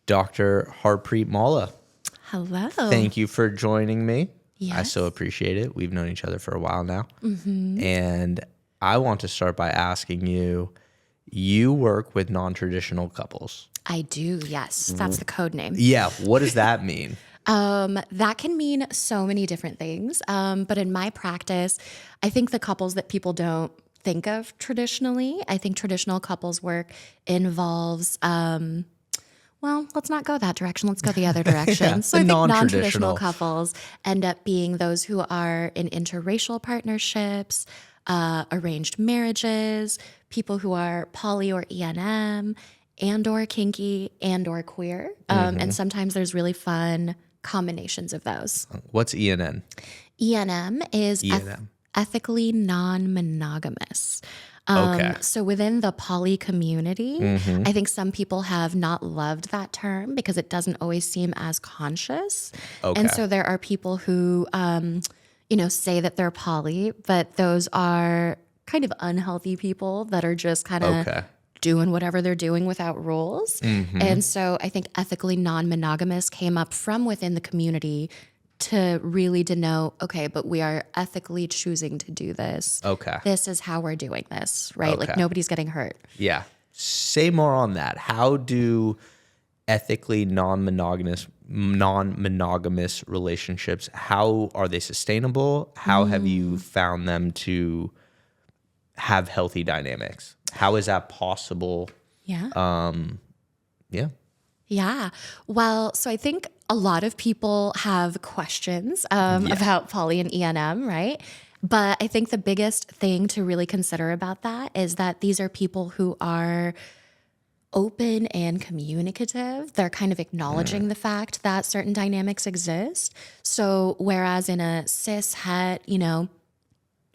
Dr. Harpreet Malla. Hello. Thank you for joining me. Yes. I so appreciate it. We've known each other for a while now. And I want to start by asking you, you work with non-traditional couples. I do, yes. That's the code name. Yeah. What does that mean? That can mean so many different things. But in my practice, I think the couples that people don't think of traditionally, I think traditional couples work involves, well, let's not go that direction. Let's go the other direction. Yeah, so I think non-traditional non-traditional couples end up being those who are in interracial partnerships, arranged marriages, people who are poly or E&M, and or kinky and or queer. And sometimes there's really fun combinations of those. What's ENN? E&M is E&M. ethically non-monogamous. Okay. So within the poly community, I think some people have not loved that term because it doesn't always seem as conscious. Okay. And so there are people who, say that they're poly, but those are kind of unhealthy people that are just kind of doing whatever they're doing without rules. And so I think ethically non-monogamous came up from within the community to really denote, okay, but we are ethically choosing to do this. Okay. This is how we're doing this, right? Like nobody's getting hurt. Yeah. Say more on that. How do ethically non-monogamous relationships, how are they sustainable? How have you found them to have healthy dynamics? How is that possible? Yeah. Yeah. Yeah. Well, so I think a lot of people have questions about poly and E&M, right? But I think the biggest thing to really consider about that is that these are people who are open and communicative. They're kind of acknowledging the fact that certain dynamics exist. So whereas in a cis het,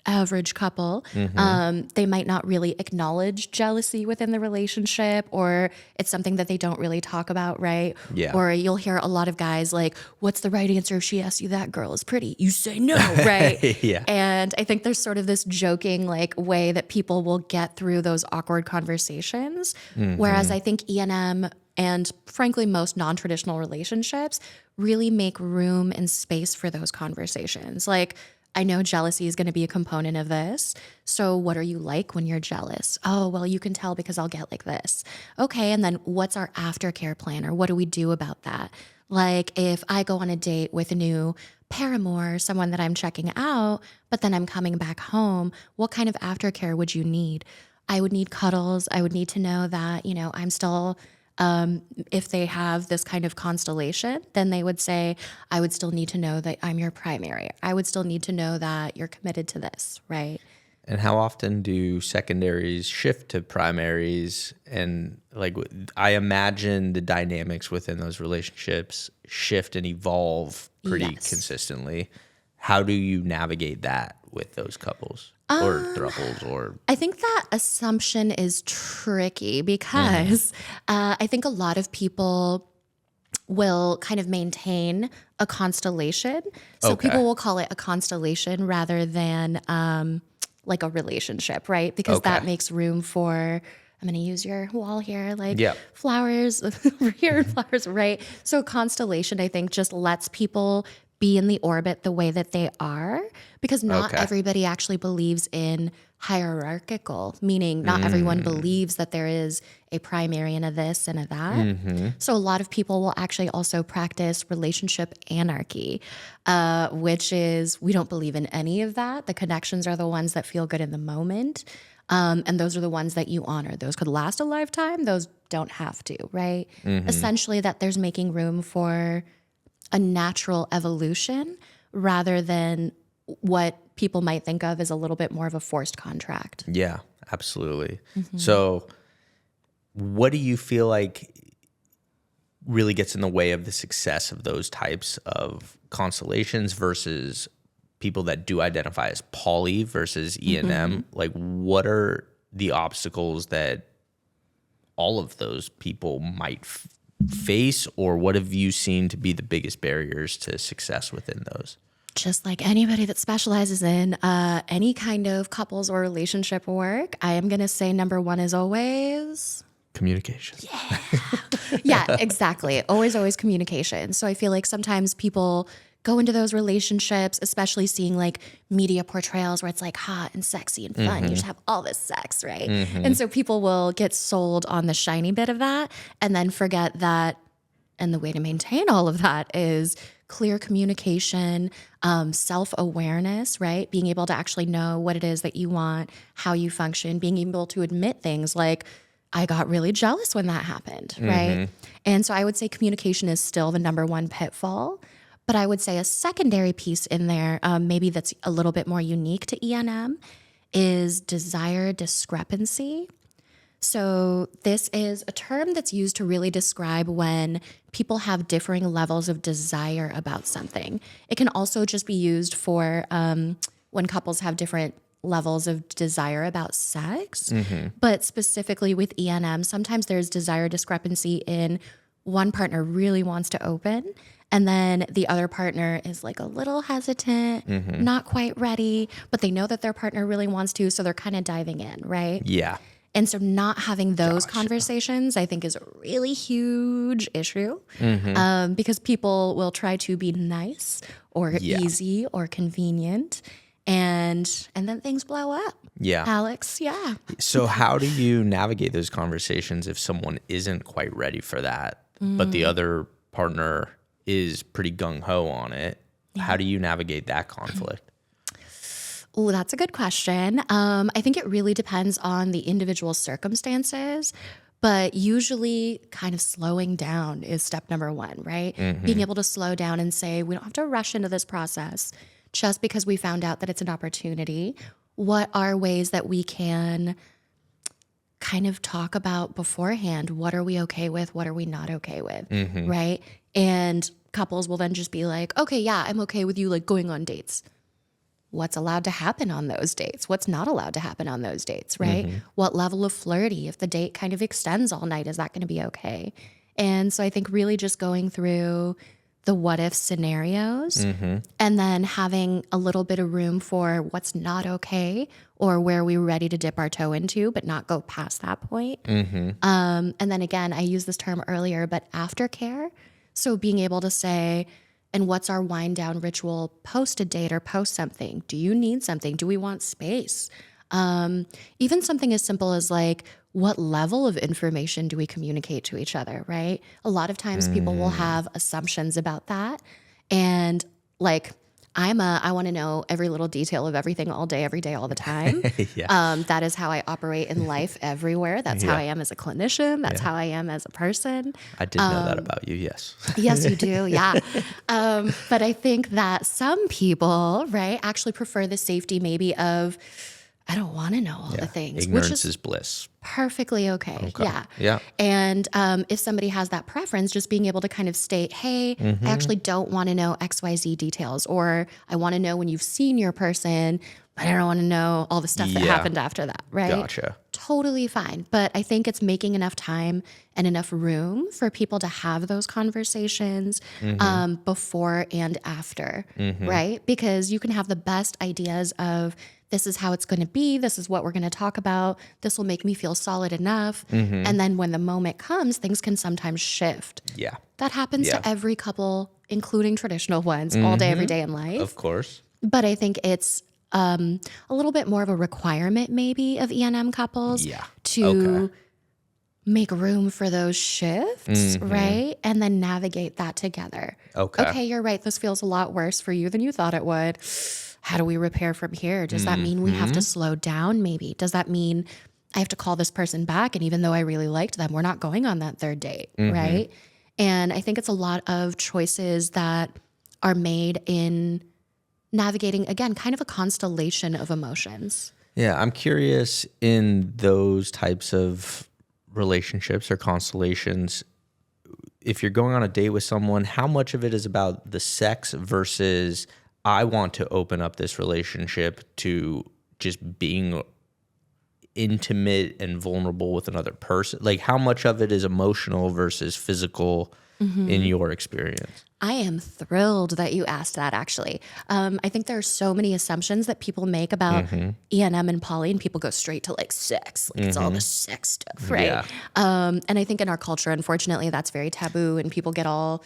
average couple, they might not really acknowledge jealousy within the relationship, or it's something that they don't really talk about, right? Yeah. Or you'll hear a lot of guys like, what's the right answer if she asks you that girl is pretty? You say no, right? Yeah. And I think there's sort of this joking like way that people will get through those awkward conversations. Whereas I think E&M and frankly, most non-traditional relationships really make room and space for those conversations. Like, I know jealousy is going to be a component of this. So what are you like when you're jealous? Oh, well, you can tell because I'll get like this. Okay, and then what's our aftercare plan, or what do we do about that? Like if I go on a date with a new paramour, someone that I'm checking out, but then I'm coming back home, what kind of aftercare would you need? I would need cuddles. I would need to know that, I'm still... if they have this kind of constellation, then they would say, I would still need to know that I'm your primary. I would still need to know that you're committed to this, right? And how often do secondaries shift to primaries? And I imagine the dynamics within those relationships shift and evolve pretty consistently. How do you navigate that with those couples? Or thruples, or I think that assumption is tricky because I think a lot of people will kind of maintain a constellation. So people will call it a constellation rather than like a relationship, right? Because that makes room for, I'm going to use your wall here, flowers over here, flowers, right? So constellation, I think, just lets people be in the orbit the way that they are, because not everybody actually believes in hierarchical, meaning not everyone believes that there is a primary and a this and a that. So a lot of people will actually also practice relationship anarchy, which is we don't believe in any of that. The connections are the ones that feel good in the moment. And those are the ones that you honor. Those could last a lifetime. Those don't have to, right? Essentially that there's making room for a natural evolution rather than what people might think of as a little bit more of a forced contract. Yeah, absolutely. So what do you feel like really gets in the way of the success of those types of constellations versus people that do identify as poly versus E&M? Like, what are the obstacles that all of those people might face, or what have you seen to be the biggest barriers to success within those? Just like anybody that specializes in any kind of couples or relationship work, I am going to say number one is always communication. Yeah, exactly. Always communication. So I feel like sometimes people go into those relationships, especially seeing like media portrayals where it's like hot and sexy and fun. You just have all this sex, right? And so people will get sold on the shiny bit of that and then forget that. And the way to maintain all of that is clear communication, self-awareness, right? Being able to actually know what it is that you want, how you function, being able to admit things like, I got really jealous when that happened, right? And so I would say communication is still the number one pitfall. But I would say a secondary piece in there, maybe that's a little bit more unique to ENM, is desire discrepancy. So this is a term that's used to really describe when people have differing levels of desire about something. It can also just be used for when couples have different levels of desire about sex. But specifically with ENM, sometimes there's desire discrepancy in one partner really wants to open and then the other partner is like a little hesitant, not quite ready, but they know that their partner really wants to, so they're kind of diving in, right? Yeah. And so not having those conversations, I think, is a really huge issue because people will try to be nice or easy or convenient, and then things blow up. Yeah. Alex, yeah. So how do you navigate those conversations if someone isn't quite ready for that, but the other partner is pretty gung-ho on it? How do you navigate that conflict? Oh, that's a good question. I think it really depends on the individual circumstances, but usually kind of slowing down is step number one, right? Being able to slow down and say, we don't have to rush into this process just because we found out that it's an opportunity. What are ways that we can kind of talk about beforehand? What are we okay with? What are we not okay with? Right? And couples will then just be like, okay, yeah, I'm okay with you like going on dates. What's allowed to happen on those dates? What's not allowed to happen on those dates, right? What level of flirty? If the date kind of extends all night, is that going to be okay? And so I think really just going through the what if scenarios and then having a little bit of room for what's not okay or where we're ready to dip our toe into, but not go past that point. And then again, I used this term earlier, but aftercare. So being able to say, and what's our wind down ritual post a date or post something? Do you need something? Do we want space? Even something as simple as like, what level of information do we communicate to each other, right? A lot of times people will have assumptions about that. And like, I want to know every little detail of everything all day, every day, all the time. That is how I operate in life everywhere. That's how I am as a clinician. That's how I am as a person. I did know that about you, yes. Yes, you do. Yeah. But I think that some people, right, actually prefer the safety maybe of, I don't want to know all the things. Ignorance is bliss. Perfectly okay. Yeah. And if somebody has that preference, just being able to kind of state, hey, I actually don't want to know XYZ details, or I want to know when you've seen your person, but I don't want to know all the stuff that happened after that, right? Gotcha. Totally fine. But I think it's making enough time and enough room for people to have those conversations before and after, right? Because you can have the best ideas of, this is how it's going to be. This is what we're going to talk about. This will make me feel solid enough. And then when the moment comes, things can sometimes shift. Yeah. That happens to every couple, including traditional ones, all day, every day in life. Of course. But I think it's a little bit more of a requirement maybe of ENM couples to make room for those shifts, right? And then navigate that together. Okay, you're right. This feels a lot worse for you than you thought it would. How do we repair from here? Does that mean we have to slow down maybe? Does that mean I have to call this person back? And even though I really liked them, we're not going on that third date, right? And I think it's a lot of choices that are made in navigating, again, kind of a constellation of emotions. Yeah, I'm curious in those types of relationships or constellations, if you're going on a date with someone, how much of it is about the sex versus I want to open up this relationship to just being intimate and vulnerable with another person? Like, how much of it is emotional versus physical in your experience? I am thrilled that you asked that, actually. I think there are so many assumptions that people make about E&M and poly, and people go straight to like sex. Like it's all the sex stuff, right? Yeah. And I think in our culture, unfortunately, that's very taboo, and people get all,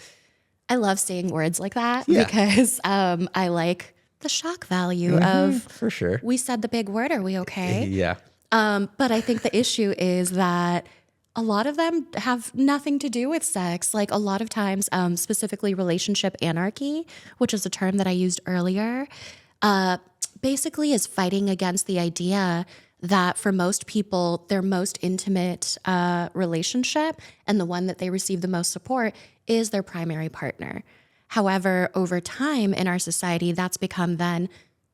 I love saying words like that because I like the shock value of, For sure. we said the big word, are we okay? Yeah. But I think the issue is that a lot of them have nothing to do with sex. Like a lot of times, specifically relationship anarchy, which is a term that I used earlier, basically is fighting against the idea that for most people, their most intimate relationship and the one that they receive the most support is their primary partner. However, over time in our society, that's become then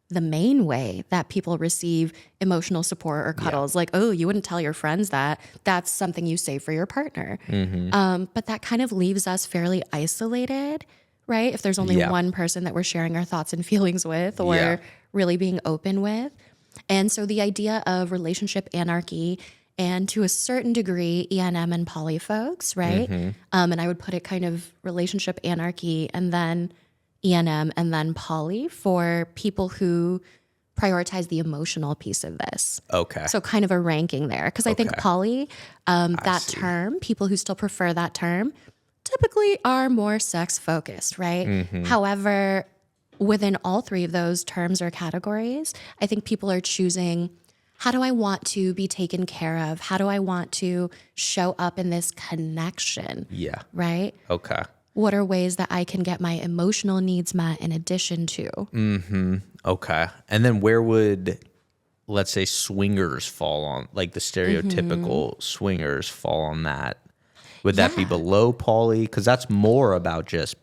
the main way that people receive emotional support or cuddles. Like, oh, you wouldn't tell your friends that. That's something you save for your partner. But that kind of leaves us fairly isolated, right? If there's only one person that we're sharing our thoughts and feelings with or really being open with. And so the idea of relationship anarchy and to a certain degree, E&M and poly folks, right? And I would put it kind of relationship anarchy and then E&M and then poly for people who prioritize the emotional piece of this. Okay. So kind of a ranking there. Because I think poly, that term, people who still prefer that term, typically are more sex focused, right? However, within all three of those terms or categories, I think people are choosing, how do I want to be taken care of? How do I want to show up in this connection? Yeah. Right? Okay. What are ways that I can get my emotional needs met in addition to? Okay. And then where would, let's say, swingers fall on, like the stereotypical swingers fall on that? Would that be below poly? Because that's more about just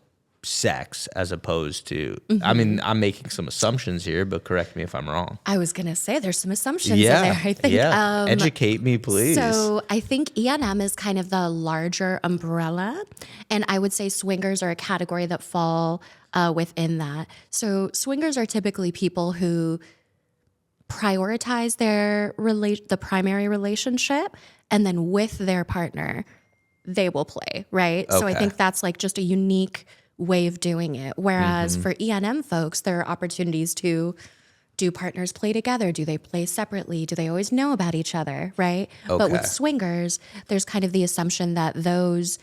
sex as opposed to, I mean, I'm making some assumptions here, but correct me if I'm wrong. I was going to say there's some assumptions in there, I think. Educate me, please. So I think E&M is kind of the larger umbrella. And I would say swingers are a category that fall within that. So swingers are typically people who prioritize the primary relationship, and then with their partner, they will play, right? So I think that's like just a unique way of doing it. Whereas for E&M folks, there are opportunities to, do partners play together? Do they play separately? Do they always know about each other, right? But with swingers, there's kind of the assumption that those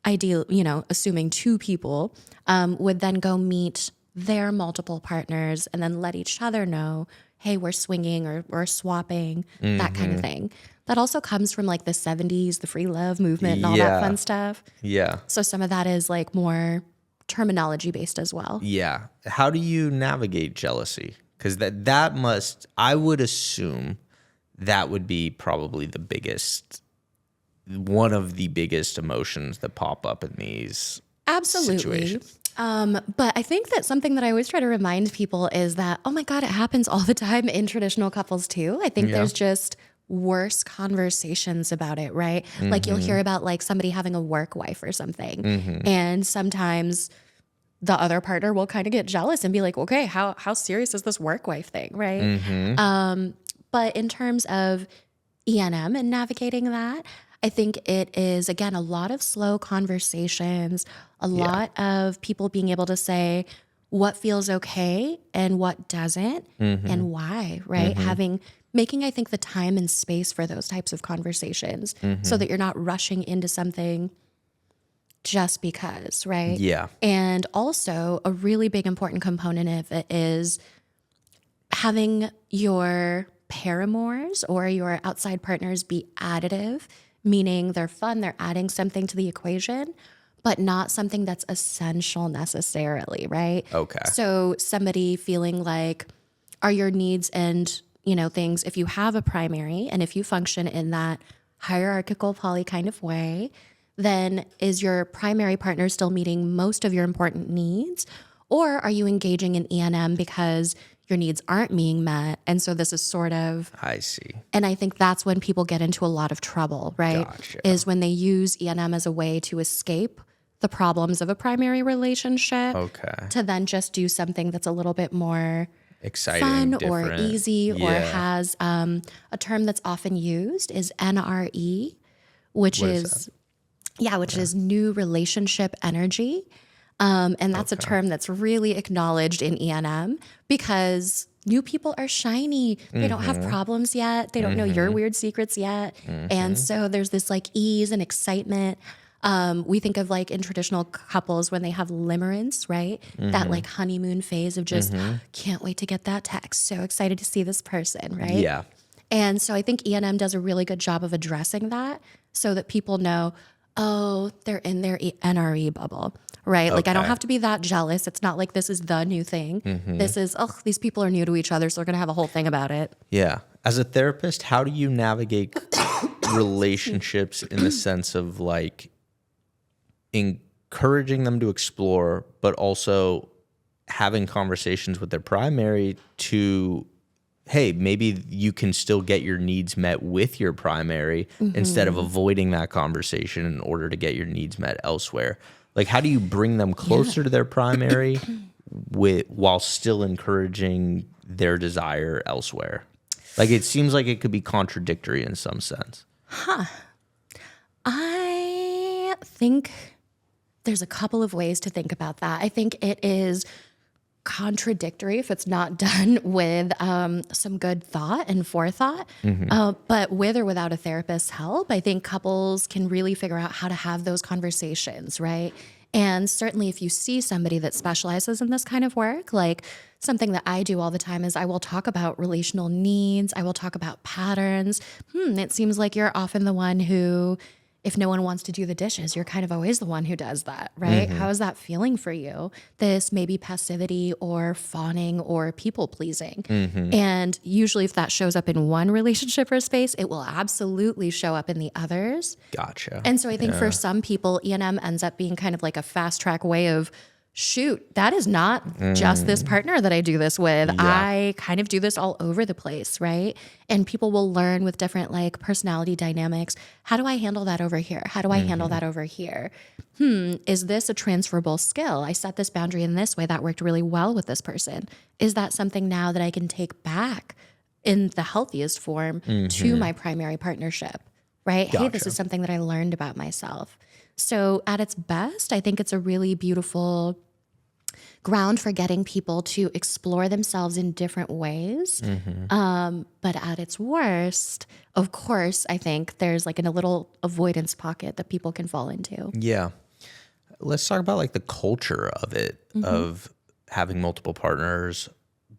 ideal, assuming two people would then go meet their multiple partners and then let each other know, hey, we're swinging or we're swapping, that kind of thing. That also comes from like the 70s, the free love movement and all that fun stuff. Yeah. So some of that is like more terminology based as well. Yeah. How do you navigate jealousy? Because that must, I would assume that would be probably one of the biggest emotions that pop up in these situations. But I think that something that I always try to remind people is that, oh my God, it happens all the time in traditional couples too. I think there's just worse conversations about it, right? Like you'll hear about like somebody having a work wife or something. And sometimes the other partner will kind of get jealous and be like, okay, how serious is this work wife thing, right? But in terms of E&M and navigating that, I think it is, again, a lot of slow conversations, a lot of people being able to say what feels okay and what doesn't and why, right? Making, I think, the time and space for those types of conversations so that you're not rushing into something just because, right? Yeah. And also a really big important component of it is having your paramours or your outside partners be additive, meaning they're fun, they're adding something to the equation, but not something that's essential necessarily, right? Okay. So somebody feeling like, are your needs and things, if you have a primary and if you function in that hierarchical poly kind of way, then is your primary partner still meeting most of your important needs? Or are you engaging in E&M because your needs aren't being met? And so this is sort of... I see. And I think that's when people get into a lot of trouble, right? Gotcha. Is when they use E&M as a way to escape the problems of a primary relationship to then just do something that's a little bit more... exciting, fun different. Or easy or has a term that's often used is NRE, which is Yeah, which is new relationship energy. And that's a term that's really acknowledged in E&M because new people are shiny. They don't have problems yet. They don't know your weird secrets yet. And so there's this like ease and excitement. We think of like in traditional couples when they have limerence, right? That like honeymoon phase of just can't wait to get that text. So excited to see this person, right? Yeah. And so I think E&M does a really good job of addressing that so that people know, oh, they're in their NRE bubble, right? Like I don't have to be that jealous. It's not like this is the new thing. This is, oh, these people are new to each other, so they're going to have a whole thing about it. Yeah. As a therapist, how do you navigate relationships in the sense of like encouraging them to explore, but also having conversations with their primary to, hey, maybe you can still get your needs met with your primary instead of avoiding that conversation in order to get your needs met elsewhere? Like, how do you bring them closer to their primary while still encouraging their desire elsewhere? Like, it seems like it could be contradictory in some sense. I think there's a couple of ways to think about that. I think it is contradictory if it's not done with some good thought and forethought. But with or without a therapist's help, I think couples can really figure out how to have those conversations, right? And certainly if you see somebody that specializes in this kind of work, like something that I do all the time is I will talk about relational needs. I will talk about patterns. It seems like you're often the one who, if no one wants to do the dishes, you're kind of always the one who does that, right? How is that feeling for you? This maybe passivity or fawning or people pleasing. And usually if that shows up in one relationship or space, it will absolutely show up in the others. Gotcha. And so I think for some people, E&M ends up being kind of like a fast track way of, shoot, that is not just this partner that I do this with. I kind of do this all over the place, right? And people will learn with different like personality dynamics. How do I handle that over here? How do I handle that over here? Is this a transferable skill? I set this boundary in this way that worked really well with this person. Is that something now that I can take back in the healthiest form to my primary partnership, right? Hey, this is something that I learned about myself. So at its best, I think it's a really beautiful ground for getting people to explore themselves in different ways. But at its worst, of course, I think there's like a little avoidance pocket that people can fall into. Yeah. Let's talk about like the culture of it, of having multiple partners,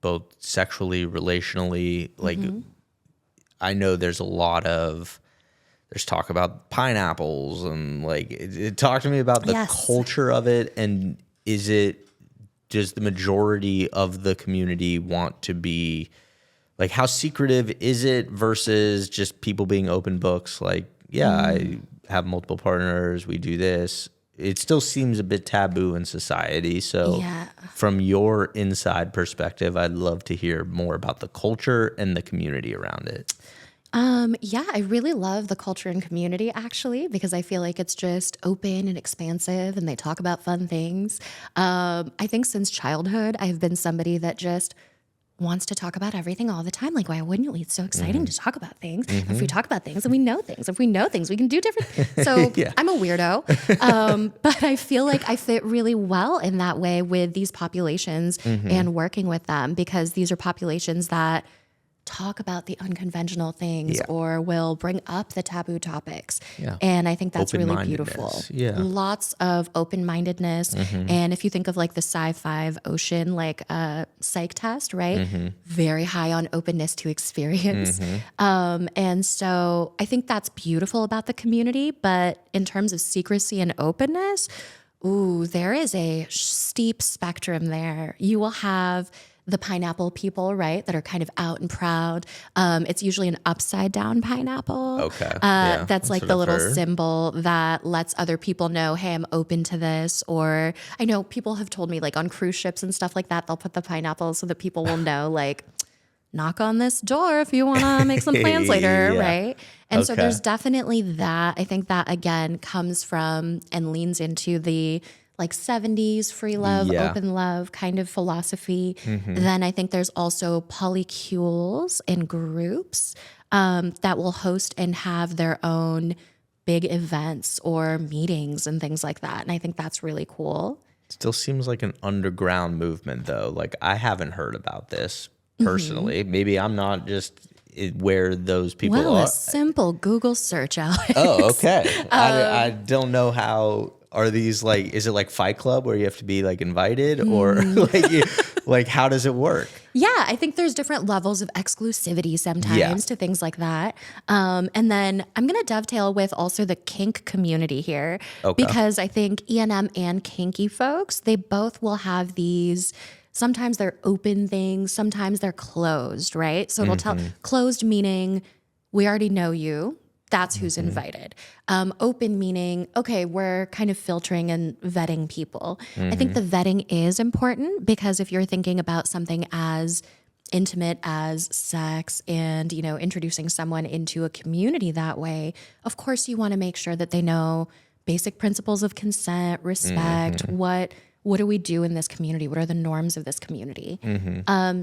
both sexually, relationally. Like, I know there's talk about pineapples and like, talk to me about the culture of it. And does the majority of the community want to be like, how secretive is it versus just people being open books? Like, I have multiple partners. We do this. It still seems a bit taboo in society. So from your inside perspective, I'd love to hear more about the culture and the community around it. I really love the culture and community actually, because I feel like it's just open and expansive and they talk about fun things. I think since childhood, I've been somebody that just wants to talk about everything all the time. Like, why wouldn't we? It's so exciting to talk about things. If we talk about things, then we know things. If we know things, we can do different. So I'm a weirdo, but I feel like I fit really well in that way with these populations and working with them, because these are populations that talk about the unconventional things or will bring up the taboo topics. And I think that's really beautiful. Lots of open-mindedness. And if you think of like the sci-fi ocean, like psych test, right? Very high on openness to experience. And so I think that's beautiful about the community. But in terms of secrecy and openness, there is a steep spectrum there. You will have the pineapple people, right, that are kind of out and proud. It's usually an upside down pineapple. That's like the little symbol that lets other people know, hey, I'm open to this. Or I know people have told me like on cruise ships and stuff like that, they'll put the pineapple so that people will know like, knock on this door if you want to make some plans later, right? And so there's definitely that. I think that again comes from and leans into the like 70s free love, open love kind of philosophy. Then I think there's also polycules and groups that will host and have their own big events or meetings and things like that. And I think that's really cool. Still seems like an underground movement, though. Like, I haven't heard about this personally. Maybe I'm not just where those people Well, are. a simple Google search, Alex. Oh, okay. I don't know how. Are these like? Is it like Fight Club where you have to be like invited, or like how does it work? Yeah, I think there's different levels of exclusivity sometimes to things like that. And then I'm going to dovetail with also the kink community here, because I think E&M and kinky folks, they both will have these. Sometimes they're open things, sometimes they're closed, right? So it'll tell closed meaning we already know you. That's who's invited. Open meaning, okay, we're kind of filtering and vetting people. I think the vetting is important because if you're thinking about something as intimate as sex and, you know, introducing someone into a community that way, of course you want to make sure that they know basic principles of consent, respect, what do we do in this community? What are the norms of this community?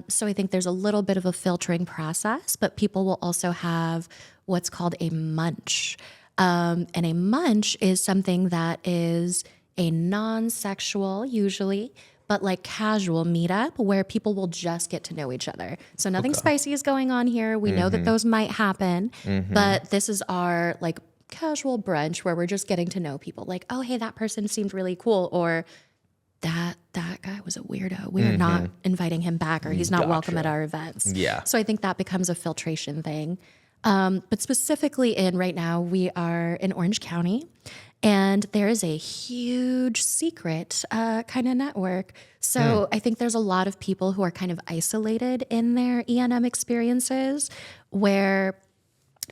So I think there's a little bit of a filtering process, but people will also have what's called a munch. And a munch is something that is a non-sexual, usually, but like casual meetup where people will just get to know each other. So nothing spicy is going on here. We know that those might happen, but this is our like casual brunch where we're just getting to know people. Like, oh, hey, that person seemed really cool, or that guy was a weirdo. We're not inviting him back, or he's not welcome at our events. Yeah. So I think that becomes a filtration thing. But specifically right now, we are in Orange County, and there is a huge secret kind of network. So I think there's a lot of people who are kind of isolated in their E&M experiences, where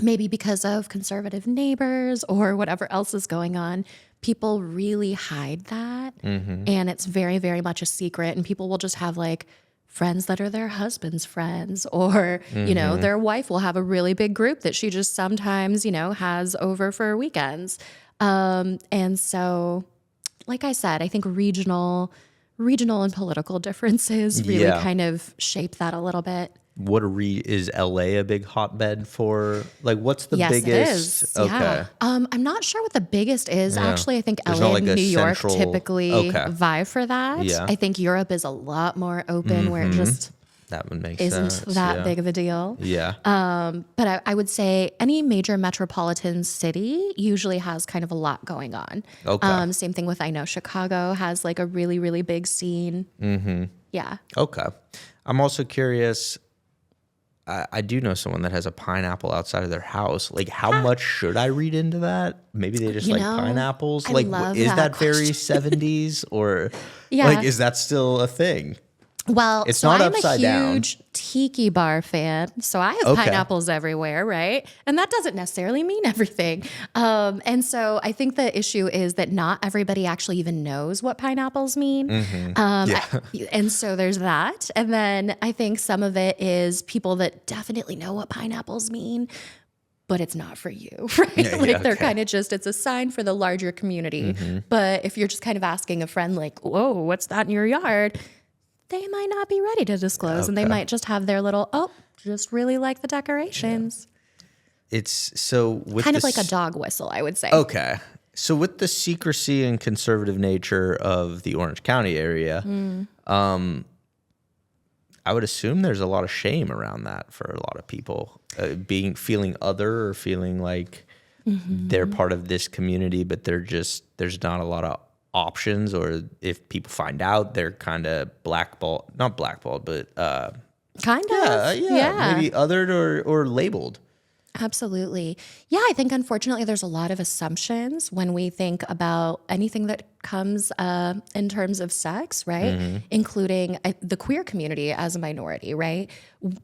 maybe because of conservative neighbors or whatever else is going on, people really hide that. And it's very, very much a secret. And people will just have like friends that are their husband's friends, or, you know, their wife will have a really big group that she just sometimes, you know, has over for weekends. And so, like I said, I think regional and political differences really kind of shape that a little bit. Is LA a big hotbed for, like, what's the biggest? Yes, it is. Okay. Yeah. I'm not sure what the biggest is. Yeah. Actually, I think There's LA not and like a New York central- typically Okay. vie for that. Yeah. I think Europe is a lot more open, where it just That would make isn't sense. that big of a deal. Yeah. But I would say any major metropolitan city usually has kind of a lot going on. Okay. Same thing with, I know Chicago has like a really, really big scene. Yeah. Okay. I'm also curious. I do know someone that has a pineapple outside of their house. Like, how much should I read into that? Maybe they just You like know, pineapples. I Like, love is that that very question. 70s, or Yeah. like, is that still a thing? Well, It's so not I'm upside a down. huge tiki bar fan, so I have Okay. pineapples everywhere, right? And that doesn't necessarily mean everything. And so I think the issue is that not everybody actually even knows what pineapples mean. And so there's that. And then I think some of it is people that definitely know what pineapples mean, but it's not for you, right? They're kind of just, it's a sign for the larger community. But if you're just kind of asking a friend like, whoa, what's that in your yard? They might not be ready to disclose, and they might just have their little, just really like the decorations. It's so with Kind of like a dog whistle, I would say. Okay. So with the secrecy and conservative nature of the Orange County area, I would assume there's a lot of shame around that for a lot of people, feeling other, or feeling like they're part of this community, but there's not a lot of options, or if people find out, they're kind of not blackballed, but Kind of. maybe othered or labeled. Absolutely. Yeah, I think unfortunately there's a lot of assumptions when we think about anything that comes in terms of sex, right? Including the queer community as a minority, right?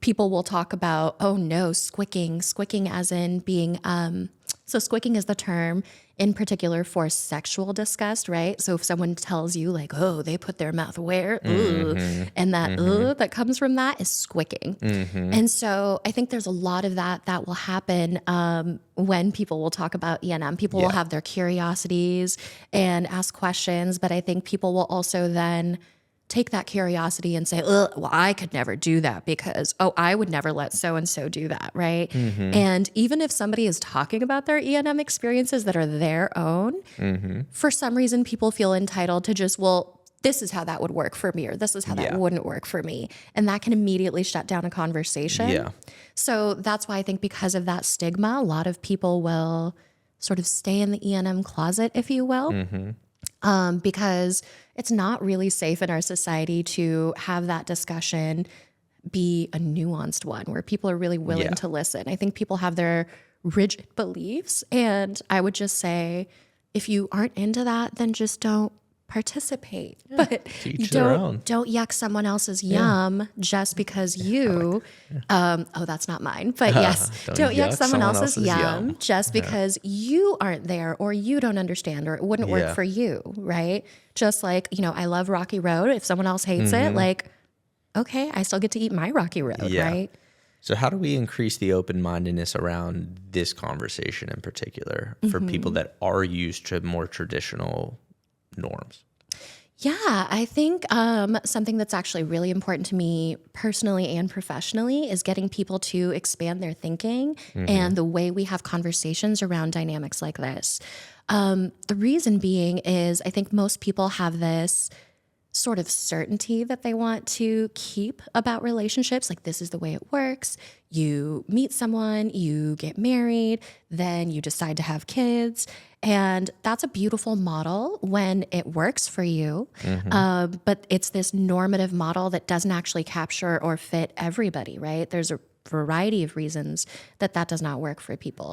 People will talk about, oh no, squicking as in being, so squicking is the term in particular for sexual disgust, right? So if someone tells you like, oh, they put their mouth where, ooh, and that that comes from that is squicking. And so I think there's a lot of that will happen when people will talk about E&M. People will have their curiosities and ask questions, but I think people will also then take that curiosity and say, ugh, well, I could never do that because, I would never let so-and-so do that, right? And even if somebody is talking about their E&M experiences that are their own, for some reason, people feel entitled to just, well, this is how that would work for me, or this is how that wouldn't work for me. And that can immediately shut down a conversation. Yeah. So that's why I think because of that stigma, a lot of people will sort of stay in the E&M closet, if you will. Because it's not really safe in our society to have that discussion be a nuanced one where people are really willing to listen. I think people have their rigid beliefs. And I would just say, if you aren't into that, then just don't participate. But don't yuck someone else's yum just because you that's not mine, but yes, don't yuck someone else's yum just because you aren't there or you don't understand or it wouldn't work for you, right? Just like, I love Rocky Road. If someone else hates it, like, okay, I still get to eat my Rocky Road, right? So how do we increase the open-mindedness around this conversation in particular for people that are used to more traditional norms? Yeah, I think something that's actually really important to me personally and professionally is getting people to expand their thinking and the way we have conversations around dynamics like this. The reason being is I think most people have this sort of certainty that they want to keep about relationships. Like, this is the way it works. You meet someone, you get married, then you decide to have kids. And that's a beautiful model when it works for you. But it's this normative model that doesn't actually capture or fit everybody, right? There's a variety of reasons that does not work for people.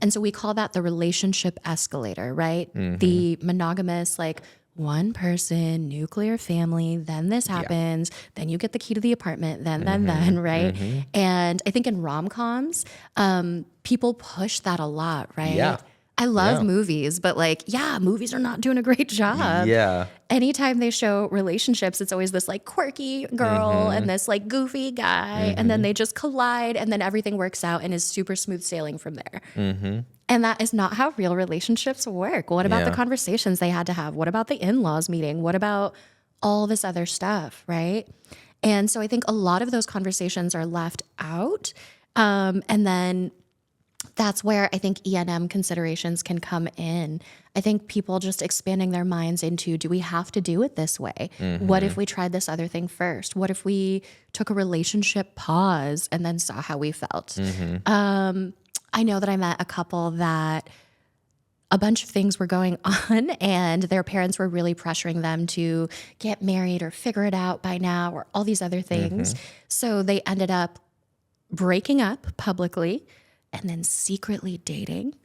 And so we call that the relationship escalator, right? The monogamous, like, one person, nuclear family, then this happens, then you get the key to the apartment, then, right? And I think in rom-coms, people push that a lot, right? Yeah. I love movies, but movies are not doing a great job. Yeah. Anytime they show relationships, it's always this like quirky girl and this like goofy guy, and then they just collide, and then everything works out and is super smooth sailing from there. And that is not how real relationships work. What about the conversations they had to have? What about the in-laws meeting? What about all this other stuff, right? And so I think a lot of those conversations are left out. And then that's where I think E&M considerations can come in. I think people just expanding their minds into, do we have to do it this way? What if we tried this other thing first? What if we took a relationship pause and then saw how we felt? I know that I met a couple that a bunch of things were going on and their parents were really pressuring them to get married or figure it out by now or all these other things. So they ended up breaking up publicly and then secretly dating,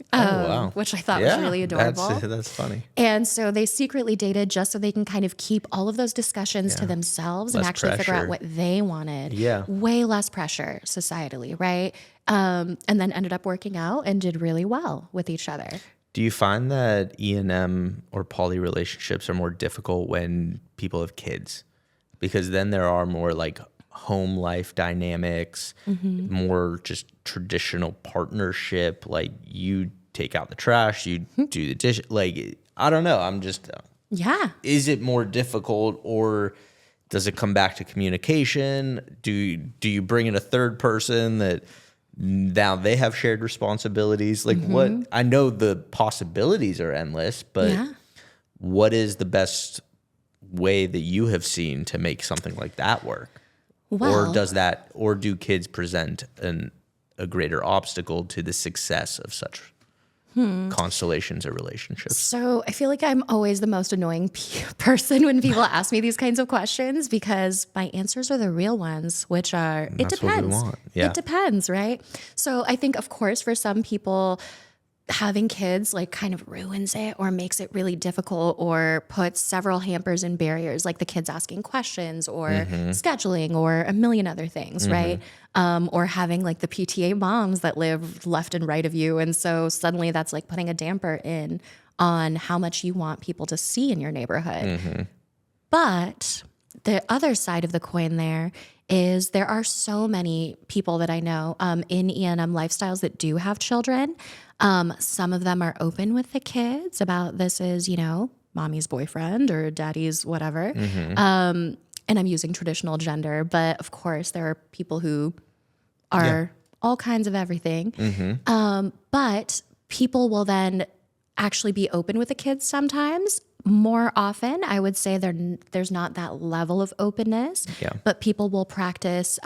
which I thought was really adorable. That's funny. And so they secretly dated just so they can kind of keep all of those discussions to themselves and actually figure out what they wanted. Way less pressure societally, right? And then ended up working out and did really well with each other. Do you find that E&M or poly relationships are more difficult when people have kids? Because then there are more like home life dynamics, more just traditional partnership, like you take out the trash, you do the dish. Like, I don't know. I'm just, is it more difficult, or does it come back to communication? Do you bring in a third person that now they have shared responsibilities? Like what, I know the possibilities are endless, but what is the best way that you have seen to make something like that work? Well, or do kids present a greater obstacle to the success of such constellations or relationships? So I feel like I'm always the most annoying person when people ask me these kinds of questions, because my answers are the real ones, which are, it depends. What we want. Yeah. It depends, right? So I think, of course, for some people, having kids like kind of ruins it or makes it really difficult or puts several hampers and barriers, like the kids asking questions or scheduling or a million other things, right? Or having like the PTA moms that live left and right of you. And so suddenly that's like putting a damper in on how much you want people to see in your neighborhood. But the other side of the coin there is there are so many people that I know in E&M lifestyles that do have children. Some of them are open with the kids about this is, mommy's boyfriend or daddy's whatever. and I'm using traditional gender, but of course there are people who are all kinds of everything. But people will then actually be open with the kids sometimes. More often, I would say there's not that level of openness, but people will practice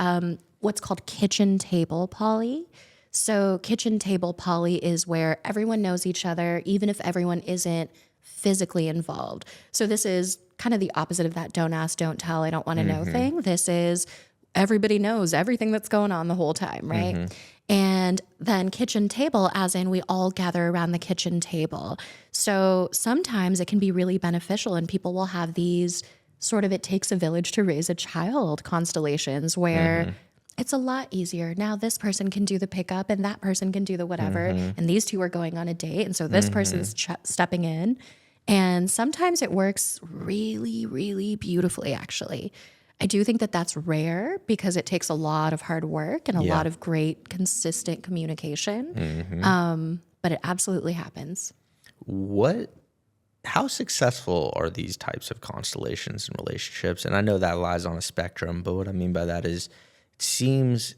what's called kitchen table poly. So kitchen table poly is where everyone knows each other, even if everyone isn't physically involved. So this is kind of the opposite of that don't ask, don't tell, I don't want to know thing. This is everybody knows everything that's going on the whole time, right? And then kitchen table, as in we all gather around the kitchen table. So sometimes it can be really beneficial, and people will have these sort of it takes a village to raise a child constellations where it's a lot easier. Now this person can do the pickup and that person can do the whatever. And these two are going on a date. And so this person's stepping in. And sometimes it works really, really beautifully, actually. I do think that that's rare because it takes a lot of hard work and a lot of great, consistent communication. But it absolutely happens. How successful are these types of constellations and relationships? And I know that lies on a spectrum, but what I mean by that is it seems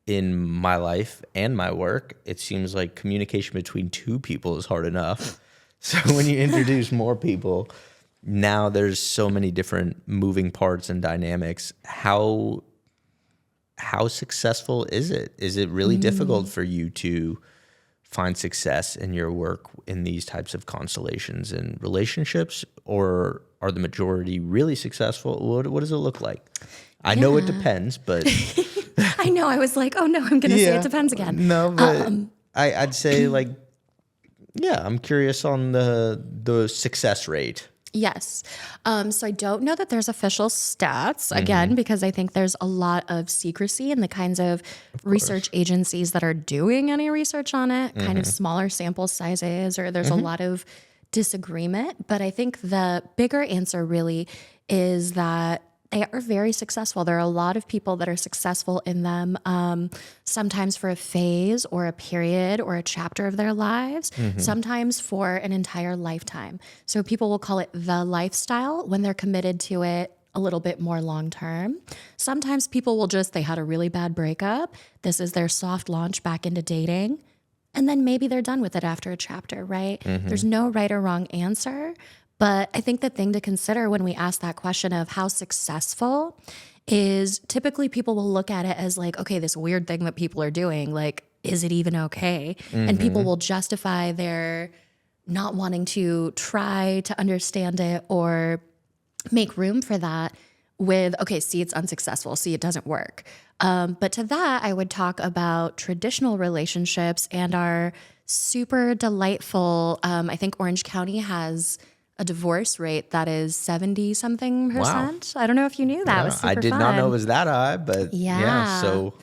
in my life and my work, it seems like communication between two people is hard enough. So when you introduce more people, now there's so many different moving parts and dynamics. How successful is it? Is it really difficult for you to find success in your work in these types of constellations and relationships, or are the majority really successful? What does it look like? I know it depends, but I know. I was like, oh no, I'm going to say it depends again. No, but I'd say I'm curious on the success rate. Yes. So I don't know that there's official stats, again, because I think there's a lot of secrecy in the kinds of research agencies that are doing any research on it, kind of smaller sample sizes, or there's a lot of disagreement. But I think the bigger answer really is that they are very successful. There are a lot of people that are successful in them, sometimes for a phase or a period or a chapter of their lives, sometimes for an entire lifetime. So people will call it the lifestyle when they're committed to it a little bit more long term. Sometimes people will they had a really bad breakup. This is their soft launch back into dating. And then maybe they're done with it after a chapter, right? There's no right or wrong answer. But I think the thing to consider when we ask that question of how successful is typically people will look at it as like, okay, this weird thing that people are doing, like, is it even okay? And people will justify their not wanting to try to understand it or make room for that with, okay, see, it's unsuccessful. See, it doesn't work. But to that, I would talk about traditional relationships and our super delightful, I think Orange County has a divorce rate that is 70-something%. Wow. I don't know if you knew that. It was super I did not know it was that high, but so.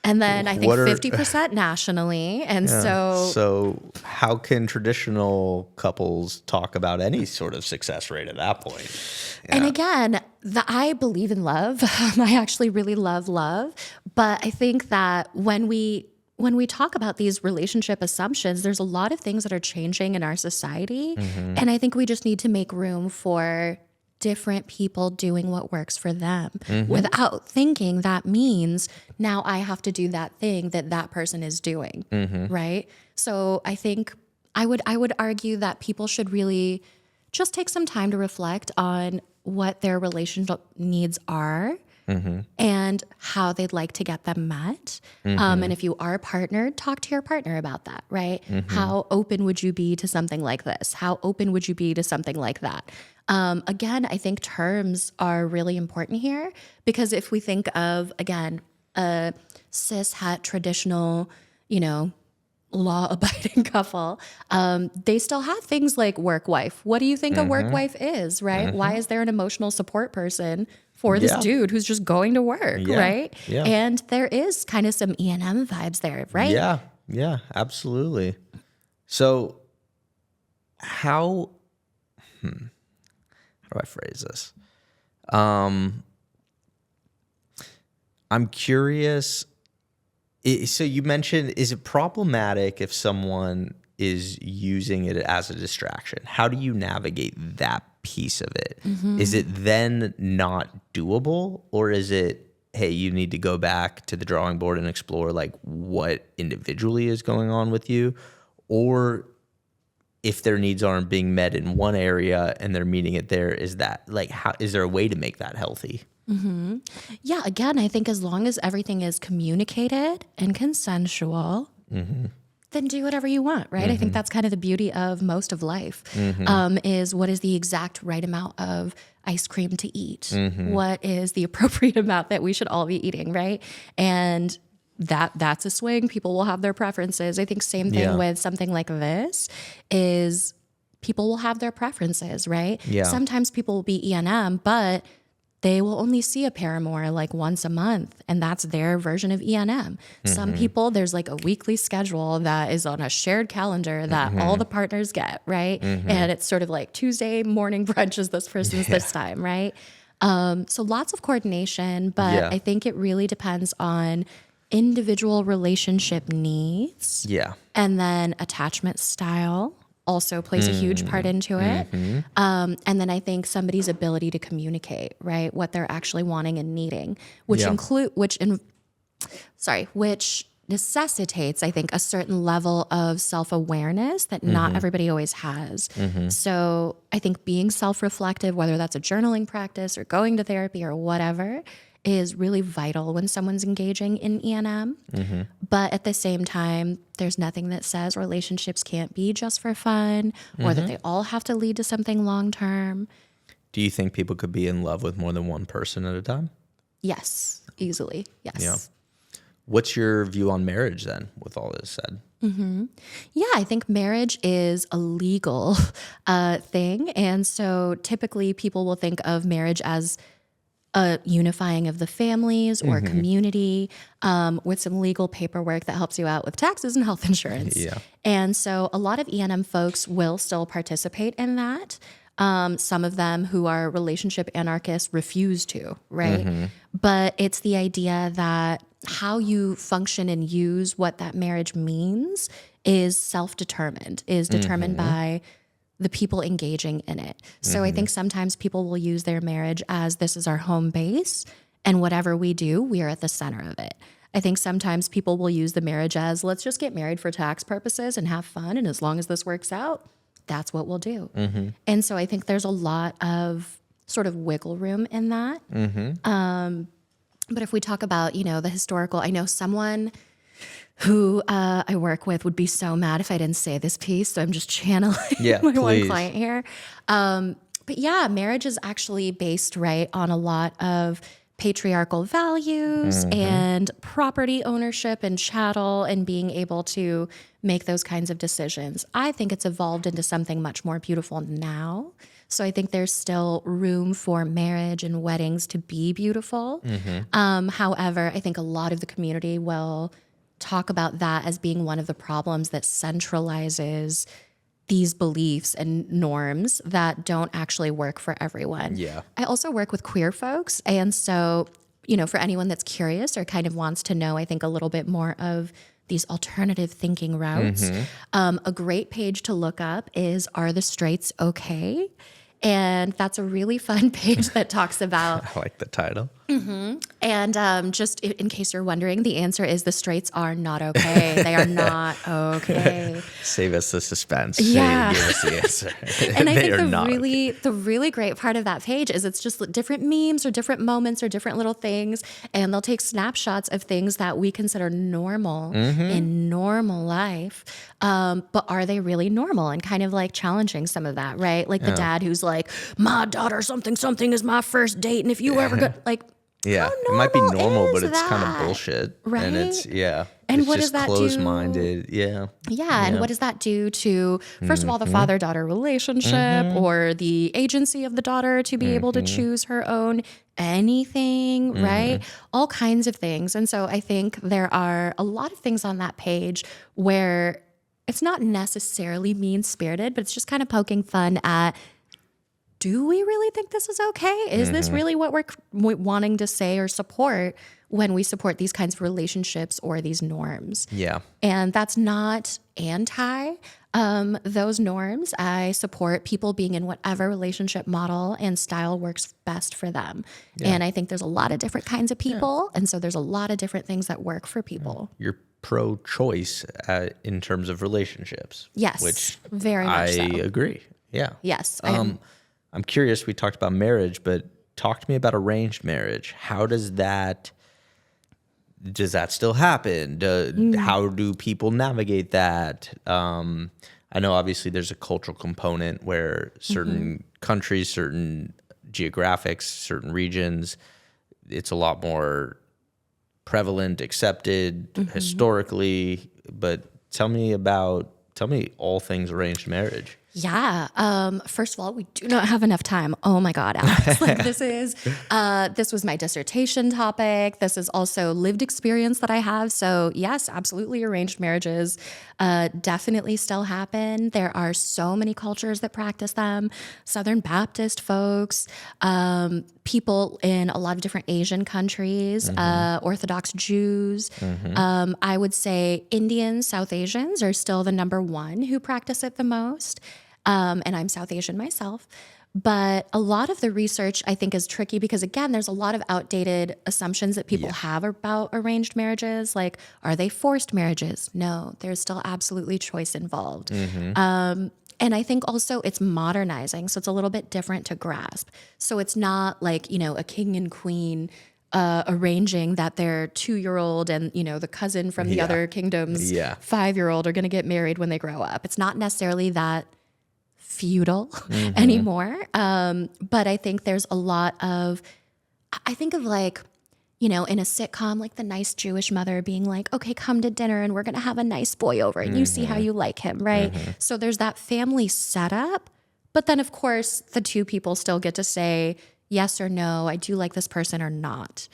And then I think 50% nationally. And so how can traditional couples talk about any sort of success rate at that point? And again, I believe in love. I actually really love love. But I think that when we talk about these relationship assumptions, there's a lot of things that are changing in our society. And I think we just need to make room for different people doing what works for them without thinking that means now I have to do that thing that person is doing, right? So I think I would argue that people should really just take some time to reflect on what their relationship needs are. And how they'd like to get them met. And if you are partnered, talk to your partner about that, right? How open would you be to something like this? How open would you be to something like that? Again, I think terms are really important here because if we think of, again, a cis-het traditional, law-abiding couple, they still have things like work wife. What do you think a work wife is, right? Why is there an emotional support person for this dude who's just going to work, right? Yeah. And there is kind of some E&M vibes there, right? Yeah, absolutely. So how do I phrase this? I'm curious. So you mentioned, is it problematic if someone is using it as a distraction? How do you navigate that piece of it, is it then not doable, or is it, hey, you need to go back to the drawing board and explore like what individually is going on with you? Or if their needs aren't being met in one area and they're meeting it there, is that like, how is there a way to make that healthy? Yeah, again, I think as long as everything is communicated and consensual, then do whatever you want, right? I think that's kind of the beauty of most of life, is what is the exact right amount of ice cream to eat? What is the appropriate amount that we should all be eating, right? And that's a swing. People will have their preferences. I think same thing with something like this is people will have their preferences, right? Yeah. Sometimes people will be E&M, but they will only see a paramour like once a month, and that's their version of E&M. Some people, there's like a weekly schedule that is on a shared calendar that all the partners get, right? And it's sort of like Tuesday morning brunch is this person's this time, right? So lots of coordination, but I think it really depends on individual relationship needs. Yeah. And then attachment style also plays a huge part into it. And then I think somebody's ability to communicate, right? What they're actually wanting and needing, which necessitates, I think, a certain level of self-awareness that not everybody always has. So I think being self-reflective, whether that's a journaling practice or going to therapy or whatever, is really vital when someone's engaging in E&M. But at the same time, there's nothing that says relationships can't be just for fun or that they all have to lead to something long-term. Do you think people could be in love with more than one person at a time? Yes, easily. Yes. Yeah. What's your view on marriage then, with all this said? Yeah, I think marriage is a legal thing. And so typically people will think of marriage as a unifying of the families or community with some legal paperwork that helps you out with taxes and health insurance. And so a lot of E&M folks will still participate in that. Some of them who are relationship anarchists refuse to, right? But it's the idea that how you function and use what that marriage means is self-determined, is determined by the people engaging in it. So I think sometimes people will use their marriage as this is our home base, and whatever we do, we are at the center of it. I think sometimes people will use the marriage as let's just get married for tax purposes and have fun, and as long as this works out, that's what we'll do. And so I think there's a lot of sort of wiggle room in that. But if we talk about, the historical, I know someone who I work with would be so mad if I didn't say this piece. So I'm just channeling my one client here. But yeah, marriage is actually based, right, on a lot of patriarchal values and property ownership and chattel and being able to make those kinds of decisions. I think it's evolved into something much more beautiful now. So I think there's still room for marriage and weddings to be beautiful. However, I think a lot of the community will talk about that as being one of the problems that centralizes these beliefs and norms that don't actually work for everyone. I also work with queer folks. And so, for anyone that's curious or kind of wants to know, I think a little bit more of these alternative thinking routes, a great page to look up is Are the Straights Okay? And that's a really fun page that talks about... I like the title. And just in case you're wondering, the answer is the straights are not okay. They are not okay. Save us the suspense. Yeah. Give us the answer. And I think the really great part of that page is it's just different memes or different moments or different little things. And they'll take snapshots of things that we consider normal in normal life. But are they really normal? And kind of like challenging some of that, right? Like the dad who's like, my daughter something is my first date. And if you ever go, like, it might be normal, but it's kind of bullshit. Right? And it's, and it's what just does that closed-minded. do? And what does that do to, first of all, the father-daughter relationship or the agency of the daughter to be able to choose her own anything, right? All kinds of things. And so I think there are a lot of things on that page where it's not necessarily mean-spirited, but it's just kind of poking fun at, do we really think this is okay? Is this really what we're wanting to say or support when we support these kinds of relationships or these norms? Yeah. And that's not anti. Those norms, I support people being in whatever relationship model and style works best for them. And I think there's a lot of different kinds of people. And so there's a lot of different things that work for people. You're pro-choice in terms of relationships. Yes, which very much so. I agree. Yeah. Yes. I'm curious, we talked about marriage, but talk to me about arranged marriage. How does that still happen? How do people navigate that? I know obviously there's a cultural component where certain countries, certain geographics, certain regions, it's a lot more prevalent, accepted historically. But tell me all things arranged marriage. Yeah. First of all, we do not have enough time. Oh my God, Alex. Like this was my dissertation topic. This is also lived experience that I have. So yes, absolutely arranged marriages definitely still happen. There are so many cultures that practice them. Southern Baptist folks, people in a lot of different Asian countries, Orthodox Jews. I would say Indians, South Asians are still the number one who practice it the most. And I'm South Asian myself. But a lot of the research I think is tricky because, again, there's a lot of outdated assumptions that people have about arranged marriages. Like, are they forced marriages? No, there's still absolutely choice involved. And I think also it's modernizing. So it's a little bit different to grasp. So it's not like, a king and queen arranging that their 2-year-old and, the cousin from the other kingdom's 5-year-old are going to get married when they grow up. It's not necessarily that feudal anymore. But I think there's a lot of, I think of like, in a sitcom, like the nice Jewish mother being like, okay, come to dinner and we're going to have a nice boy over and you see how you like him, right? So there's that family setup. But then, of course, the two people still get to say yes or no, I do like this person or not.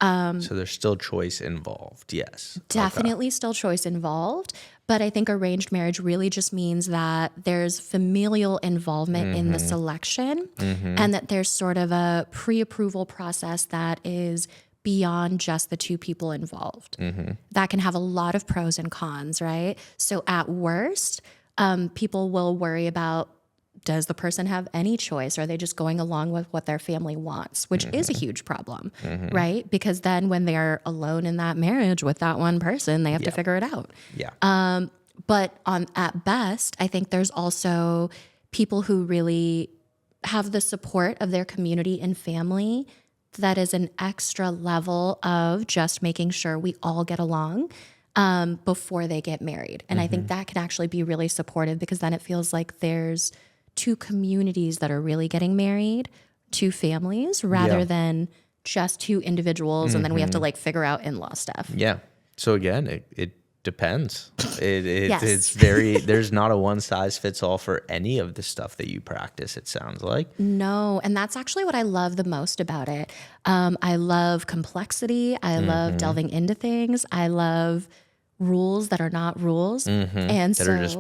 So there's still choice involved, yes. Definitely still choice involved. But I think arranged marriage really just means that there's familial involvement in the selection and that there's sort of a pre-approval process that is beyond just the two people involved. That can have a lot of pros and cons, right? So at worst, people will worry about, does the person have any choice? Are they just going along with what their family wants, which is a huge problem, right? Because then when they're alone in that marriage with that one person, they have to figure it out. But at best, I think there's also people who really have the support of their community and family that is an extra level of just making sure we all get along before they get married. And I think that can actually be really supportive because then it feels like there's two communities that are really getting married, two families, rather than just two individuals. And then we have to like figure out in-law stuff. Yeah. So again, it depends. It's very, there's not a one size fits all for any of the stuff that you practice, it sounds like. No. And that's actually what I love the most about it. I love complexity. I love delving into things. I love rules that are not rules. And that are just,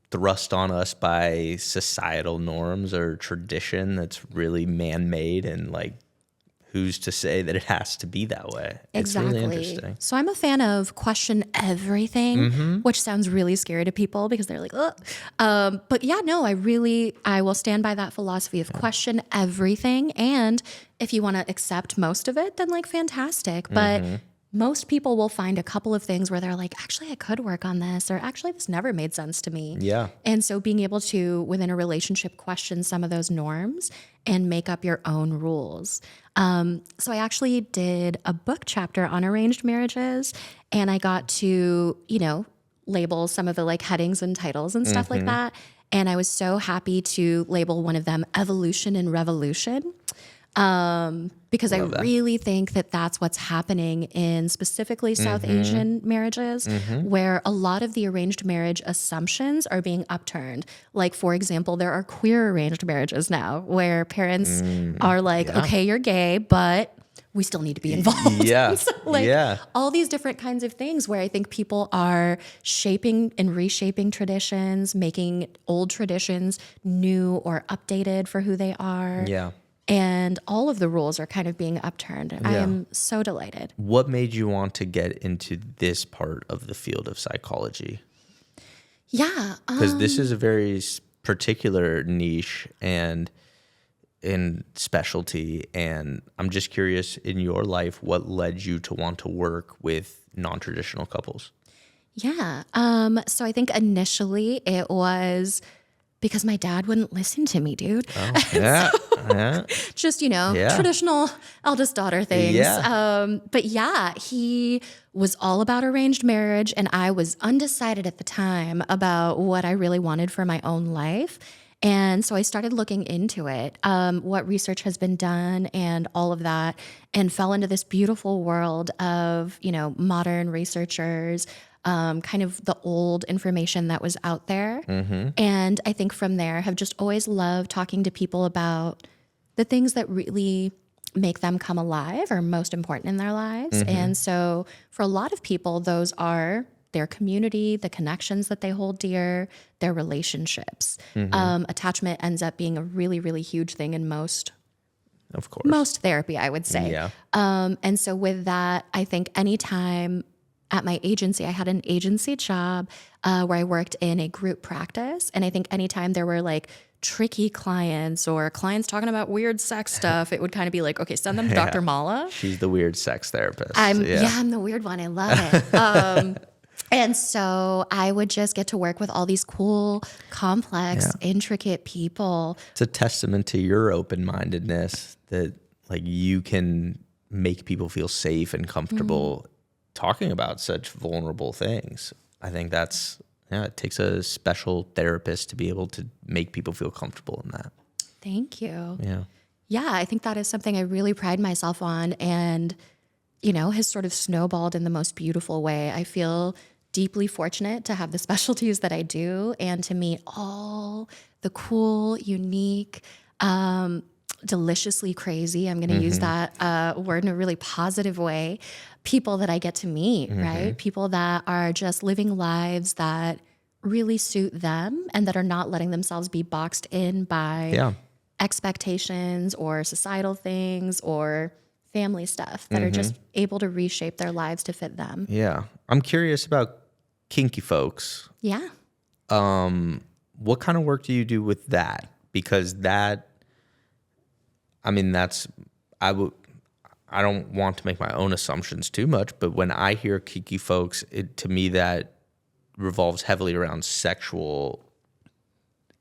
thrust on us by societal norms or tradition that's really man-made, and like, who's to say that it has to be that way? Exactly. It's really interesting. So I'm a fan of question everything, which sounds really scary to people because they're like, ugh. But yeah, no, I will stand by that philosophy of question everything. And if you want to accept most of it, then like fantastic. But most people will find a couple of things where they're like, actually, I could work on this, or actually, this never made sense to me. Yeah. And so being able to, within a relationship, question some of those norms and make up your own rules. So I actually did a book chapter on arranged marriages, and I got to, label some of the like headings and titles and stuff like that. And I was so happy to label one of them Evolution and Revolution. Because I really think that that's what's happening in specifically South Asian marriages, where a lot of the arranged marriage assumptions are being upturned. Like, for example, there are queer arranged marriages now where parents are like, okay, you're gay, but we still need to be involved. So, all these different kinds of things where I think people are shaping and reshaping traditions, making old traditions new or updated for who they are. Yeah. And all of the rules are kind of being upturned. I am so delighted. What made you want to get into this part of the field of psychology? Yeah. Because this is a very particular niche and specialty. And I'm just curious, in your life, what led you to want to work with non-traditional couples? Yeah. So I think initially it was because my dad wouldn't listen to me, dude. Oh, yeah. Yeah. Just, Yeah. traditional eldest daughter things. Yeah. But yeah, he was all about arranged marriage, and I was undecided at the time about what I really wanted for my own life. And so I started looking into it, what research has been done and all of that, and fell into this beautiful world of, modern researchers, kind of the old information that was out there. And I think from there have just always loved talking to people about the things that really make them come alive or most important in their lives. And so for a lot of people, those are their community, the connections that they hold dear, their relationships. Attachment ends up being a really, really huge thing in most therapy, I would say. Yeah. And so with that, I think anytime at my agency, I had an agency job where I worked in a group practice. And I think anytime there were like tricky clients or clients talking about weird sex stuff, it would kind of be like, okay, send them to Dr. Malla. She's the weird sex therapist. I'm the weird one. I love it. And so I would just get to work with all these cool, complex, intricate people. It's a testament to your open-mindedness that like you can make people feel safe and comfortable talking about such vulnerable things. I think it takes a special therapist to be able to make people feel comfortable in that. Thank you. Yeah. Yeah, I think that is something I really pride myself on, and, has sort of snowballed in the most beautiful way. I feel deeply fortunate to have the specialties that I do and to meet all the cool, unique, deliciously crazy, I'm going to use that word in a really positive way, people that I get to meet, right? People that are just living lives that really suit them and that are not letting themselves be boxed in by expectations or societal things or family stuff, that are just able to reshape their lives to fit them. Yeah. I'm curious about kinky folks. Yeah. What kind of work do you do with that? Because I don't want to make my own assumptions too much, but when I hear kinky folks, to me that revolves heavily around sexual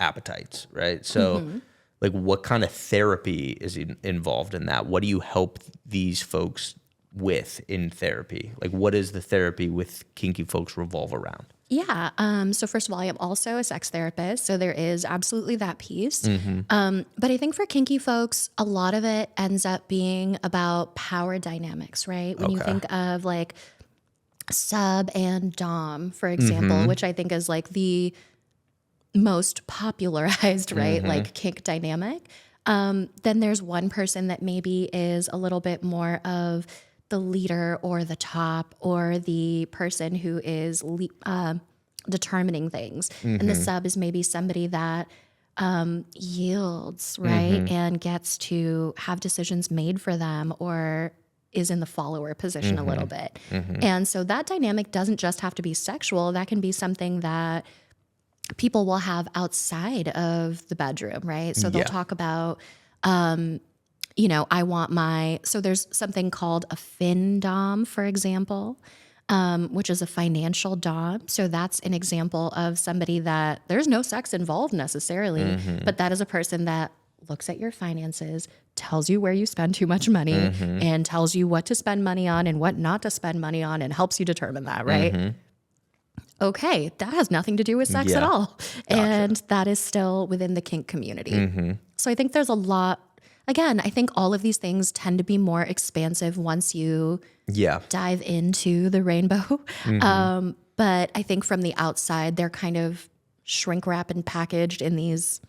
appetites, right? So like what kind of therapy is involved in that? What do you help these folks with in therapy? Like what does the therapy with kinky folks revolve around? Yeah. So first of all, I am also a sex therapist. So there is absolutely that piece. But I think for kinky folks, a lot of it ends up being about power dynamics, right? When you think of like sub and dom, for example, which I think is like the most popularized, right? Like kink dynamic. Then there's one person that maybe is a little bit more of the leader or the top or the person who is determining things. And the sub is maybe somebody that yields, right? And gets to have decisions made for them or is in the follower position a little bit. And so that dynamic doesn't just have to be sexual. That can be something that people will have outside of the bedroom, right? So they'll talk about, so there's something called a fin dom, for example, which is a financial dom. So that's an example of somebody that there's no sex involved necessarily, but that is a person that looks at your finances, tells you where you spend too much money, and tells you what to spend money on and what not to spend money on and helps you determine that, right? Okay, that has nothing to do with sex at all. Gotcha. And that is still within the kink community. So I think there's a lot, again, I think all of these things tend to be more expansive once you dive into the rainbow. But I think from the outside, they're kind of shrink wrapped and packaged in these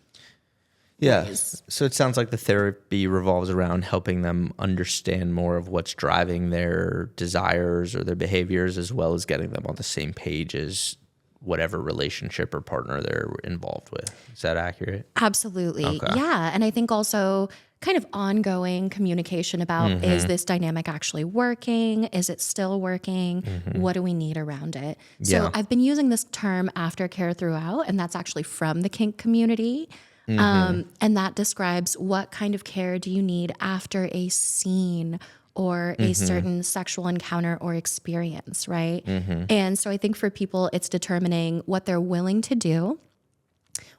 ways. So it sounds like the therapy revolves around helping them understand more of what's driving their desires or their behaviors, as well as getting them on the same page as whatever relationship or partner they're involved with. Is that accurate? Absolutely. Okay. Yeah. And I think also kind of ongoing communication about is this dynamic actually working? Is it still working? What do we need around it? So Yeah. I've been using this term aftercare throughout, and that's actually from the kink community. And that describes what kind of care do you need after a scene or a certain sexual encounter or experience, right? And so I think for people, it's determining what they're willing to do.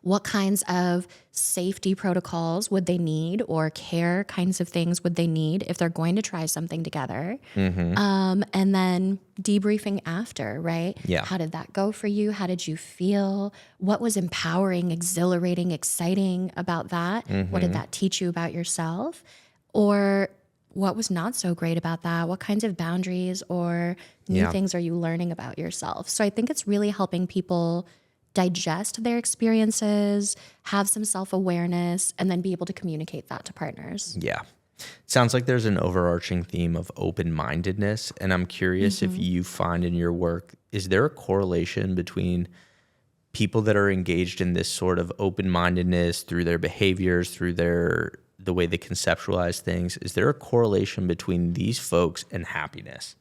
What kinds of safety protocols would they need or care kinds of things would they need if they're going to try something together? And then debriefing after, right? Yeah. How did that go for you? How did you feel? What was empowering, exhilarating, exciting about that? What did that teach you about yourself? Or what was not so great about that? What kinds of boundaries or new things are you learning about yourself? So I think it's really helping people digest their experiences, have some self-awareness, and then be able to communicate that to partners. Yeah. Sounds like there's an overarching theme of open-mindedness. And I'm curious if you find in your work, is there a correlation between people that are engaged in this sort of open-mindedness through their behaviors, through the way they conceptualize things? Is there a correlation between these folks and happiness?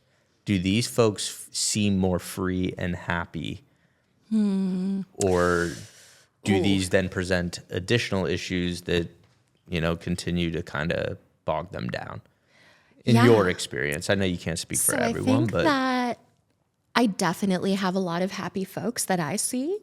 Do these folks seem more free and happy? Or do these then present additional issues that, continue to kind of bog them down? In your experience, I know you can't speak for everyone, I think but that I definitely have a lot of happy folks that I see.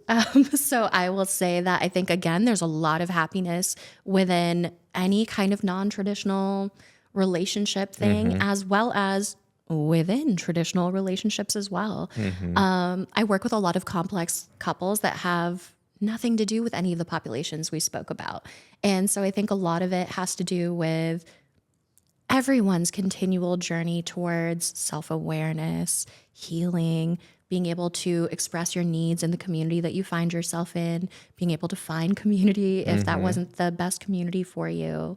So I will say that I think, again, there's a lot of happiness within any kind of non-traditional relationship thing, as well as within traditional relationships as well. I work with a lot of complex couples that have nothing to do with any of the populations we spoke about. And so I think a lot of it has to do with everyone's continual journey towards self-awareness, healing, being able to express your needs in the community that you find yourself in, being able to find community if that wasn't the best community for you.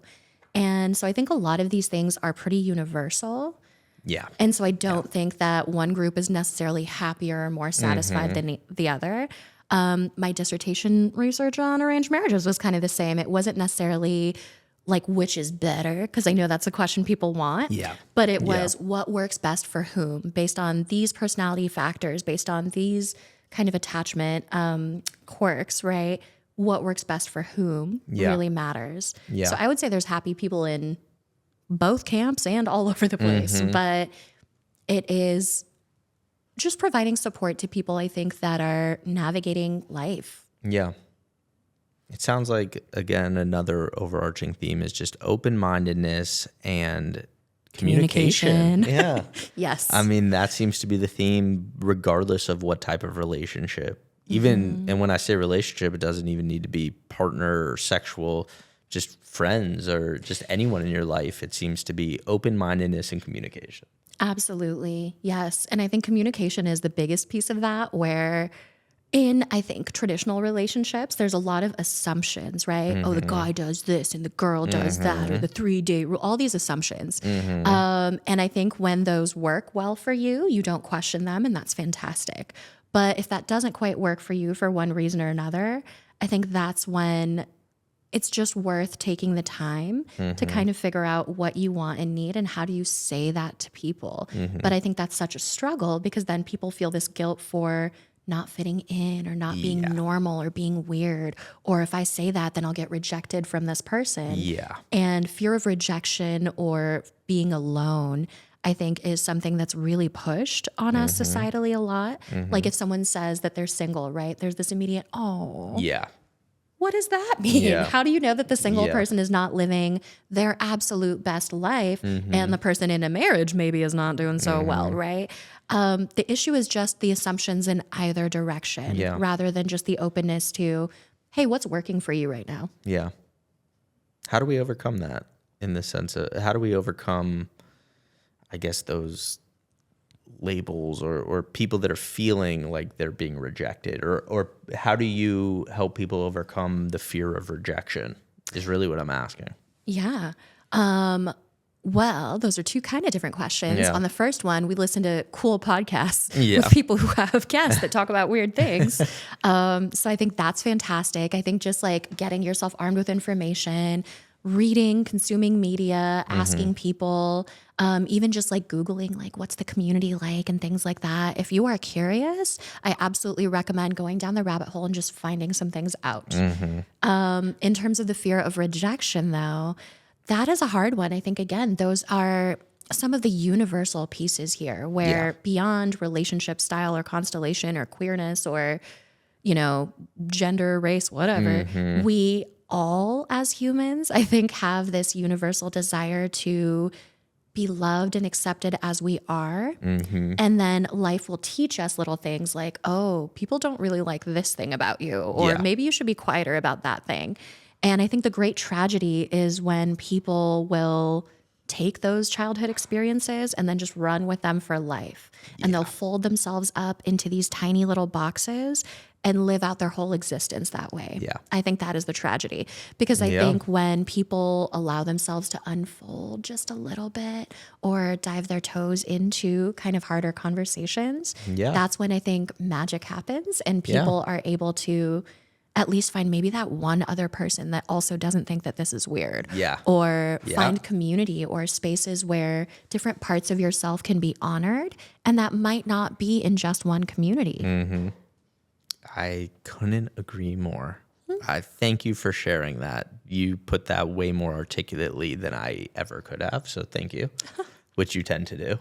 And so I think a lot of these things are pretty universal. yeah. And so I don't think that one group is necessarily happier or more satisfied than the other. My dissertation research on arranged marriages was kind of the same. It wasn't necessarily like which is better, because I know that's a question people want. Yeah. But it was what works best for whom, based on these personality factors, based on these kind of attachment quirks, right? What works best for whom really matters. Yeah. So I would say there's happy people in both camps and all over the place, but it is just providing support to people, I think, that are navigating life. Yeah. It sounds like, again, another overarching theme is just open-mindedness and communication. Yeah. Yes. I mean, that seems to be the theme regardless of what type of relationship. Even, and when I say relationship, it doesn't even need to be partner or sexual, just friends or just anyone in your life. It seems to be open-mindedness and communication. Absolutely. Yes. And I think communication is the biggest piece of that, where in, I think, traditional relationships, there's a lot of assumptions, right? Oh, the guy does this and the girl does that, or the 3-date rule, all these assumptions. And I think when those work well for you, you don't question them, and that's fantastic. But if that doesn't quite work for you for one reason or another, I think that's when it's just worth taking the time to kind of figure out what you want and need and how do you say that to people. But I think that's such a struggle, because then people feel this guilt for not fitting in or not being normal or being weird. Or if I say that, then I'll get rejected from this person. Yeah. And fear of rejection or being alone, I think, is something that's really pushed on us societally a lot. Like if someone says that they're single, right? There's this immediate, oh, Yeah. what does that mean? Yeah. How do you know that the single person is not living their absolute best life and the person in a marriage maybe is not doing so well, right? The issue is just the assumptions in either direction rather than just the openness to, hey, what's working for you right now? Yeah. How do we overcome that, in the sense of, how do we overcome, I guess, those labels or people that are feeling like they're being rejected, or how do you help people overcome the fear of rejection is really what I'm asking. Yeah. Well, those are two kind of different questions. Yeah. On the first one, we listen to cool podcasts Yeah. with people who have guests that talk about weird things. So I think that's fantastic. I think just like getting yourself armed with information, reading, consuming media, asking people, even just like Googling, like what's the community like and things like that. If you are curious, I absolutely recommend going down the rabbit hole and just finding some things out. In terms of the fear of rejection, though, that is a hard one. I think, again, those are some of the universal pieces here where beyond relationship style or constellation or queerness or, gender, race, whatever, we all as humans, I think, have this universal desire to be loved and accepted as we are. And then life will teach us little things like, oh, people don't really like this thing about you, or maybe you should be quieter about that thing. And I think the great tragedy is when people will take those childhood experiences and then just run with them for life. And they'll fold themselves up into these tiny little boxes and live out their whole existence that way. Yeah. I think that is the tragedy. Because I think when people allow themselves to unfold just a little bit or dive their toes into kind of harder conversations, that's when I think magic happens and people are able to at least find maybe that one other person that also doesn't think that this is weird. Or find community or spaces where different parts of yourself can be honored. And that might not be in just one community. I couldn't agree more. I thank you for sharing that. You put that way more articulately than I ever could have. So thank you, which you tend to do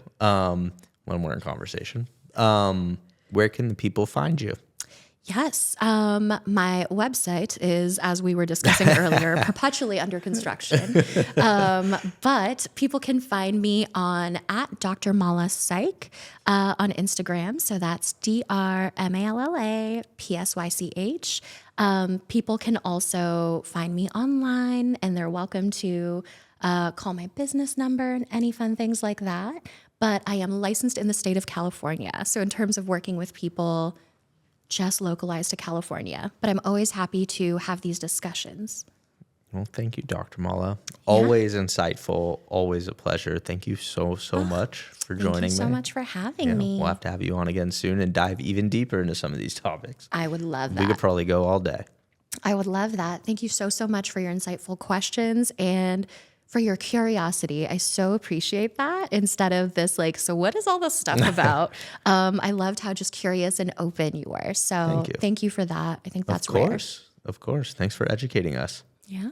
when we're in conversation. Where can the people find you? Yes. My website is, as we were discussing earlier, perpetually under construction. But people can find me on at Dr. Malla Psych on Instagram. So that's DrMallaPSYCH. People can also find me online, and they're welcome to call my business number and any fun things like that. But I am licensed in the state of California. So in terms of working with people, just localized to California, but I'm always happy to have these discussions. Well, thank you, Dr. Malla. Always insightful, always a pleasure. Thank you so much for joining me. Thank you so much for having me. We'll have to have you on again soon and dive even deeper into some of these topics. I would love that. We could probably go all day. I would love that. Thank you so much for your insightful questions and for your curiosity. I so appreciate that instead of this like, so what is all this stuff about? I loved how just curious and open you were. So thank you for that. I think that's rare. Of course. Thanks for educating us. Yeah.